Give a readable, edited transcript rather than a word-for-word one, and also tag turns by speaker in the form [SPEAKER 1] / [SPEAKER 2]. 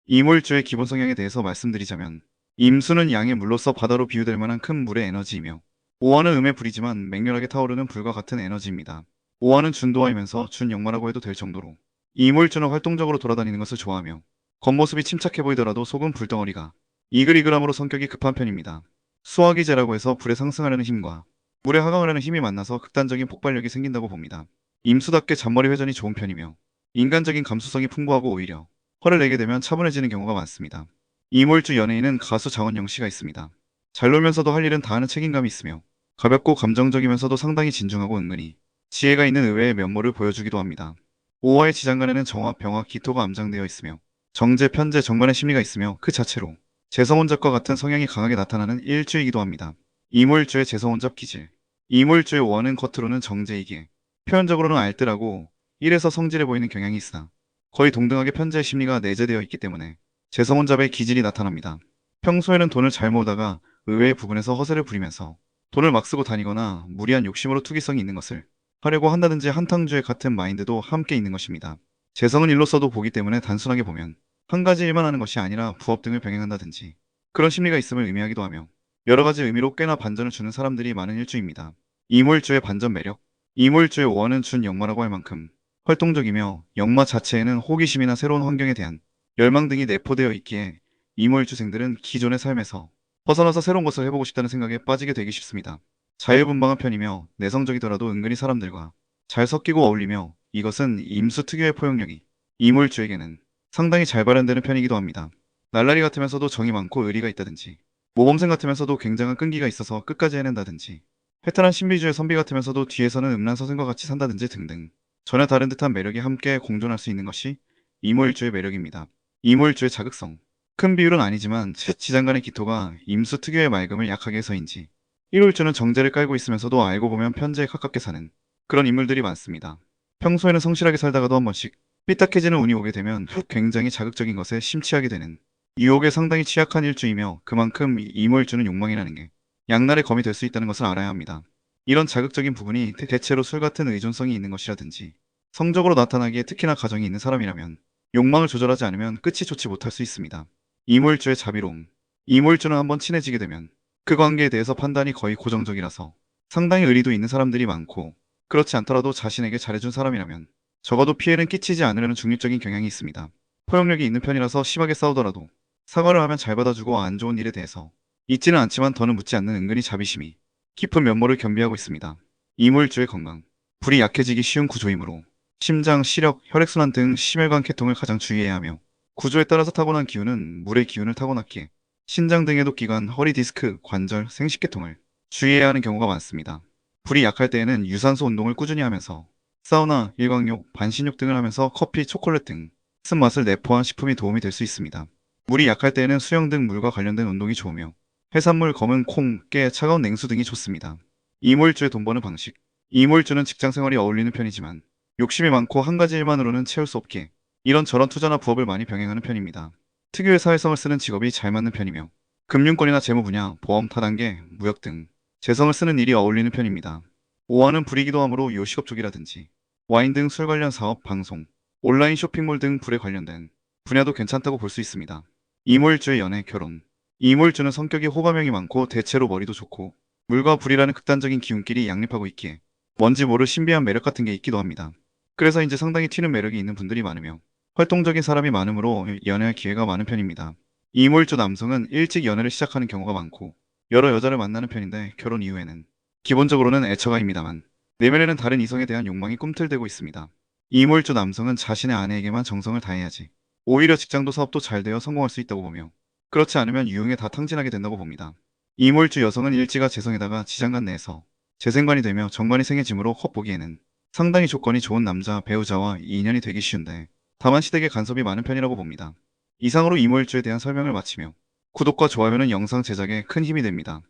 [SPEAKER 1] 이몰주의 기본 성향에 대해서 말씀드리자면, 임수는 양의 물로서 바다로 비유될 만한 큰 물의 에너지이며, 오화는 음의 불이지만 맹렬하게 타오르는 불과 같은 에너지입니다. 오화는 준도화이면서 준역마라고 해도 될 정도로 이몰주는 활동적으로 돌아다니는 것을 좋아하며, 겉모습이 침착해 보이더라도 속은 불덩어리가 이글이글함으로 성격이 급한 편입니다. 수화기제라고 해서 불에 상승하려는 힘과 물에 하강하려는 힘이 만나서 극단적인 폭발력이 생긴다고 봅니다. 임수답게 잔머리 회전이 좋은 편이며, 인간적인 감수성이 풍부하고 오히려 화를 내게 되면 차분해지는 경우가 많습니다. 이몰주 연예인은 가수 장원영 씨가 있습니다. 잘 놀면서도 할 일은 다 하는 책임감이 있으며, 가볍고 감정적이면서도 상당히 진중하고 은근히 지혜가 있는 의외의 면모를 보여주기도 합니다. 오화의 지장간에는 정화, 병화, 기토가 암장되어 있으며, 정제, 편제, 정관의 심리가 있으며 그 자체로 재성혼잡과 같은 성향이 강하게 나타나는 일주이기도 합니다. 이몰주의 재성혼잡 기질. 이몰주의 오화는 겉으로는 정제이기에 표현적으로는 알뜰하고 일에서 성질해 보이는 경향이 있으나 거의 동등하게 편재의 심리가 내재되어 있기 때문에 재성혼잡의 기질이 나타납니다. 평소에는 돈을 잘 모으다가 의외의 부분에서 허세를 부리면서 돈을 막 쓰고 다니거나 무리한 욕심으로 투기성이 있는 것을 하려고 한다든지 한탕주의 같은 마인드도 함께 있는 것입니다. 재성은 일로서도 보기 때문에 단순하게 보면 한 가지 일만 하는 것이 아니라 부업 등을 병행한다든지 그런 심리가 있음을 의미하기도 하며, 여러 가지 의미로 꽤나 반전을 주는 사람들이 많은 일주입니다. 이몰주의 반전 매력. 이몰주의 오화는 준역마라고 할 만큼 활동적이며, 역마 자체에는 호기심이나 새로운 환경에 대한 열망 등이 내포되어 있기에 이몰주생들은 기존의 삶에서 벗어나서 새로운 것을 해보고 싶다는 생각에 빠지게 되기 쉽습니다. 자유분방한 편이며 내성적이더라도 은근히 사람들과 잘 섞이고 어울리며, 이것은 임수 특유의 포용력이 이몰주에게는 상당히 잘 발현되는 편이기도 합니다. 날라리 같으면서도 정이 많고 의리가 있다든지, 모범생 같으면서도 굉장한 끈기가 있어서 끝까지 해낸다든지, 회탈한 신비주의 선비 같으면서도 뒤에서는 음란서생과 같이 산다든지 등등 전혀 다른 듯한 매력이 함께 공존할 수 있는 것이 이몰주의 매력입니다. 이몰주의 자극성. 큰 비율은 아니지만 지장간의 기토가 임수 특유의 맑음을 약하게 해서인지 일월주는 정제를 깔고 있으면서도 알고 보면 편제에 가깝게 사는 그런 인물들이 많습니다. 평소에는 성실하게 살다가도 한 번씩 삐딱해지는 운이 오게 되면 굉장히 자극적인 것에 심취하게 되는 유혹에 상당히 취약한 일주이며, 그만큼 이몰주는 욕망이라는 게 양날의 검이 될 수 있다는 것을 알아야 합니다. 이런 자극적인 부분이 대체로 술 같은 의존성이 있는 것이라든지 성적으로 나타나기에 특히나 가정이 있는 사람이라면 욕망을 조절하지 않으면 끝이 좋지 못할 수 있습니다. 이몰주의 자비로움. 이몰주는 한번 친해지게 되면 그 관계에 대해서 판단이 거의 고정적이라서 상당히 의리도 있는 사람들이 많고, 그렇지 않더라도 자신에게 잘해준 사람이라면 적어도 피해는 끼치지 않으려는 중립적인 경향이 있습니다. 포용력이 있는 편이라서 심하게 싸우더라도 사과를 하면 잘 받아주고, 안 좋은 일에 대해서 잊지는 않지만 더는 묻지 않는 은근히 자비심이 깊은 면모를 겸비하고 있습니다. 이몰주의 건강. 불이 약해지기 쉬운 구조이므로 심장, 시력, 혈액순환 등 심혈관 계통을 가장 주의해야 하며, 구조에 따라서 타고난 기운은 물의 기운을 타고났기에 신장 등에도 기관, 허리 디스크, 관절, 생식계통을 주의해야 하는 경우가 많습니다. 불이 약할 때에는 유산소 운동을 꾸준히 하면서 사우나, 일광욕, 반신욕 등을 하면서 커피, 초콜릿 등 쓴맛을 내포한 식품이 도움이 될 수 있습니다. 물이 약할 때에는 수영 등 물과 관련된 운동이 좋으며, 해산물, 검은 콩, 깨, 차가운 냉수 등이 좋습니다. 이몰주의 돈 버는 방식. 이몰주는 직장 생활이 어울리는 편이지만 욕심이 많고 한 가지 일만으로는 채울 수 없기에 이런저런 투자나 부업을 많이 병행하는 편입니다. 특유의 사회성을 쓰는 직업이 잘 맞는 편이며, 금융권이나 재무 분야, 보험, 타단계, 무역 등 재성을 쓰는 일이 어울리는 편입니다. 오화는 불이기도 하므로 요식업 쪽이라든지 와인 등 술 관련 사업, 방송, 온라인 쇼핑몰 등 불에 관련된 분야도 괜찮다고 볼 수 있습니다. 이몰주의 연애, 결혼. 이몰주는 성격이 호감형이 많고 대체로 머리도 좋고 물과 불이라는 극단적인 기운끼리 양립하고 있기에 뭔지 모를 신비한 매력 같은 게 있기도 합니다. 그래서 이제 상당히 튀는 매력이 있는 분들이 많으며 활동적인 사람이 많으므로 연애할 기회가 많은 편입니다. 이몰주 남성은 일찍 연애를 시작하는 경우가 많고 여러 여자를 만나는 편인데, 결혼 이후에는 기본적으로는 애처가입니다만 내면에는 다른 이성에 대한 욕망이 꿈틀대고 있습니다. 이몰주 남성은 자신의 아내에게만 정성을 다해야지 오히려 직장도 사업도 잘 되어 성공할 수 있다고 보며, 그렇지 않으면 유흥에 다 탕진하게 된다고 봅니다. 이몰주 여성은 일지가 재성에다가 지장간 내에서 재생관이 되며 정관이 생해지므로 겉보기에는 상당히 조건이 좋은 남자, 배우자와 인연이 되기 쉬운데, 다만 시댁에 간섭이 많은 편이라고 봅니다. 이상으로 이몰주에 대한 설명을 마치며 구독과 좋아요는 영상 제작에 큰 힘이 됩니다.